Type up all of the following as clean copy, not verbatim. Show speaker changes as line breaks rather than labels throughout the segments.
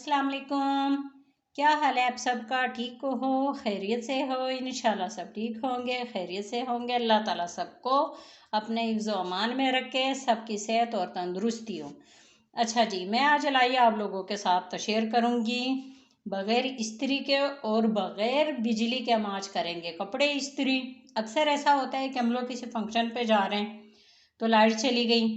अस्सलाम वालेकुम। क्या हाल है आप सबका? ठीक हो, खैरियत से हो? इंशाल्लाह सब ठीक होंगे, खैरियत से होंगे। अल्लाह ताला सबको अपने हिफ्ज़ व अमान में रखे, सबकी सेहत और तंदुरुस्ती हो। अच्छा जी, मैं आज लाई आप लोगों के साथ शेयर करूँगी बग़ैर इस्त्री के और बग़ैर बिजली के हम आज करेंगे कपड़े इस्त्री। अक्सर ऐसा होता है कि हम लोग किसी फंक्शन पे जा रहे हैं तो लाइट चली गई,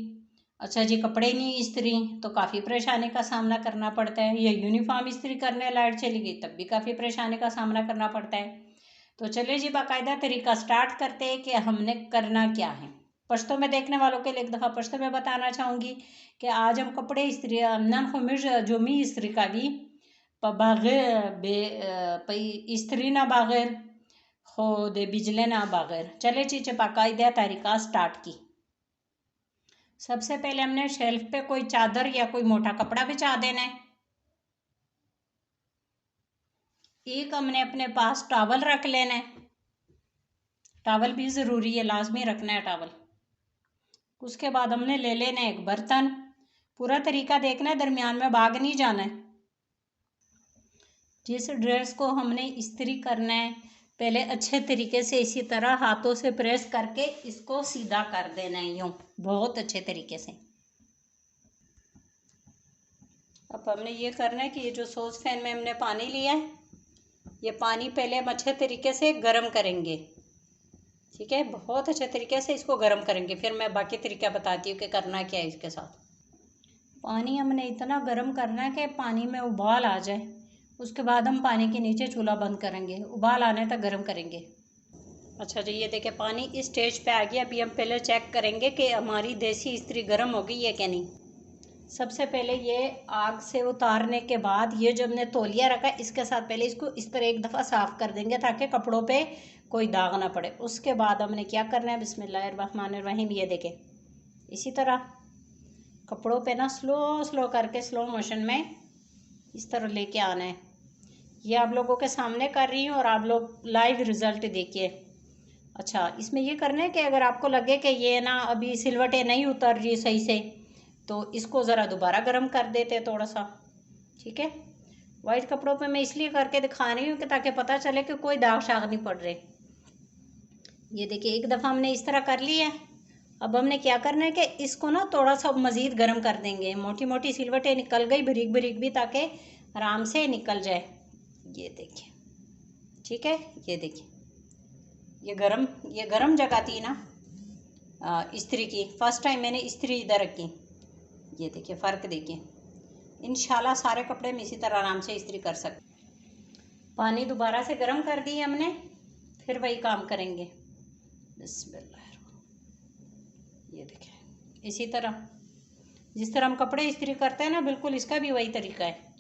अच्छा जी कपड़े नहीं इस्त्री तो काफ़ी परेशानी का सामना करना पड़ता है, या यूनिफॉर्म इस्त्री करने लाइट चली गई तब भी काफ़ी परेशानी का सामना करना पड़ता है। तो चलिए जी बाकायदा तरीका स्टार्ट करते हैं कि हमने करना क्या है। पश्तो में देखने वालों के लिए एक दफ़ा पश्तो में बताना चाहूँगी कि आज हम कपड़े इस्त्री नन खुमिश जो मी इस्त्री का भी बग़ैर पई इस्त्री ना बग़ैर खुद बिजले ना बग़ैर। चले जी बाकायदा तरीका स्टार्ट की। सबसे पहले हमने शेल्फ पे कोई चादर या कोई मोटा कपड़ा बिछा देना है। एक हमने अपने पास टॉवल रख लेना है, टॉवल भी ज़रूरी है, लाजमी रखना है टॉवल। उसके बाद हमने ले लेना है एक बर्तन। पूरा तरीका देखना है, दरमियान में भाग नहीं जाना है। जिस ड्रेस को हमने इस्त्री करना है पहले अच्छे तरीके से इसी तरह हाथों से प्रेस करके इसको सीधा कर देना है, यूँ बहुत अच्छे तरीके से। अब हमने ये करना है कि ये जो सॉस पैन में हमने पानी लिया है, ये पानी पहले हम अच्छे तरीके से गर्म करेंगे, ठीक है, बहुत अच्छे तरीके से इसको गर्म करेंगे। फिर मैं बाकी तरीका बताती हूँ कि करना क्या है इसके साथ। पानी हमने इतना गर्म करना है कि पानी में उबाल आ जाए, उसके बाद हम पानी के नीचे चूल्हा बंद करेंगे, उबाल आने तक गर्म करेंगे। अच्छा जी ये देखिए पानी इस स्टेज पे आ गया। अभी हम पहले चेक करेंगे कि हमारी देसी इस्त्री गर्म हो गई है कि नहीं। सबसे पहले ये आग से उतारने के बाद ये जो हमने तौलिया रखा है इसके साथ पहले इसको इस तरह एक दफ़ा साफ़ कर देंगे ताकि कपड़ों पे कोई दाग ना पड़े। उसके बाद हमने क्या करना है, बिस्मिल्लाहिर्रहमानिर्रहीम, ये देखें इसी तरह कपड़ों पे ना स्लो करके स्लो मोशन में इस तरह लेके आना है। ये आप लोगों के सामने कर रही हूँ और आप लोग लाइव रिज़ल्ट देखिए। अच्छा इसमें ये करना है कि अगर आपको लगे कि ये ना अभी सिलवटें नहीं उतर रही सही से तो इसको ज़रा दोबारा गर्म कर देते थोड़ा सा, ठीक है। वाइट कपड़ों पे मैं इसलिए करके दिखा रही हूँ कि ताकि पता चले कि कोई दाग शाग नहीं पड़ रहे। ये देखिए एक दफ़ा हमने इस तरह कर लिया है। अब हमने क्या करना है कि इसको ना थोड़ा सा मज़ीद गर्म कर देंगे। मोटी मोटी सिलवटें निकल गई, बारीक बारीक भी, ताकि आराम से निकल जाए। ये देखिए ठीक है, ये देखिए ये गरम जगह थी ना इस्त्री की। फर्स्ट टाइम मैंने इस्त्री इधर रखी, ये देखिए फ़र्क देखिए। इंशाल्लाह सारे कपड़े में इसी तरह आराम से इस्त्री कर सकते। पानी दोबारा से गर्म कर दी हमने, फिर वही काम करेंगे। बिस्मिल्लाह, ये देखिए इसी तरह जिस तरह हम कपड़े इस्त्री करते हैं ना, बिल्कुल इसका भी वही तरीका है।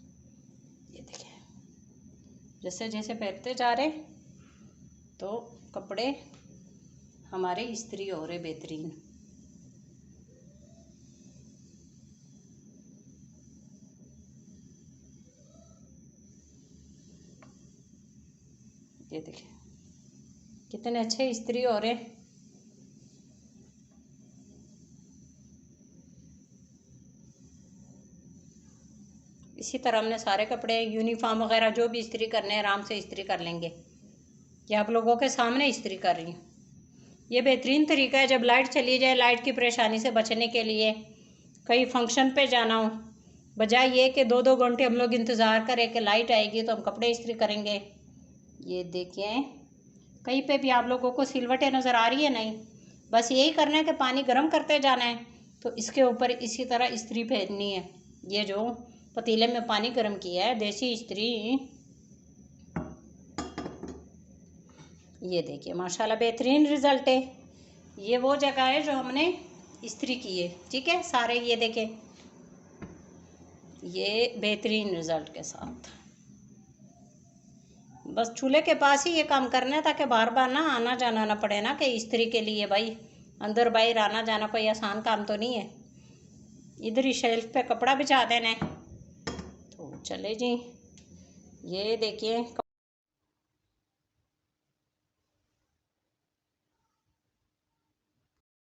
ये देखिए जैसे जैसे पहनते जा रहे तो कपड़े हमारे इस्त्री हो रहे बेहतरीन। ये देखिए कितने अच्छे इस्त्री हो रहे। इसी तरह हमने सारे कपड़े यूनिफॉर्म वगैरह जो भी इस्त्री करने हैं आराम से इस्त्री कर लेंगे। ये आप लोगों के सामने इस्त्री कर रही हूँ। ये बेहतरीन तरीका है जब लाइट चली जाए, लाइट की परेशानी से बचने के लिए। कहीं फंक्शन पे जाना हो, बजाय ये कि 2-2 घंटे हम लोग इंतज़ार करें कि लाइट आएगी तो हम कपड़े इस्त्री करेंगे। ये देखिए कहीं पे भी आप लोगों को सिलवटें नज़र आ रही है नहीं, बस यही करना है कि पानी गर्म करते जाना है तो इसके ऊपर इसी तरह इस्त्री फेरनी है। ये जो पतीले में पानी गर्म किया है देसी इस्त्री, ये देखिए माशाल्लाह बेहतरीन रिज़ल्ट है। ये वो जगह है जो हमने इस्त्री की है, ठीक है सारे। ये देखें ये बेहतरीन रिज़ल्ट के साथ। बस चूल्हे के पास ही ये काम करना है ताकि बार बार ना आना जाना ना पड़े ना, कि इस्त्री के लिए भाई अंदर बाहर आना जाना कोई आसान काम तो नहीं है। इधर ही शेल्फ पे कपड़ा बिछा देना है। तो चले जी ये देखिए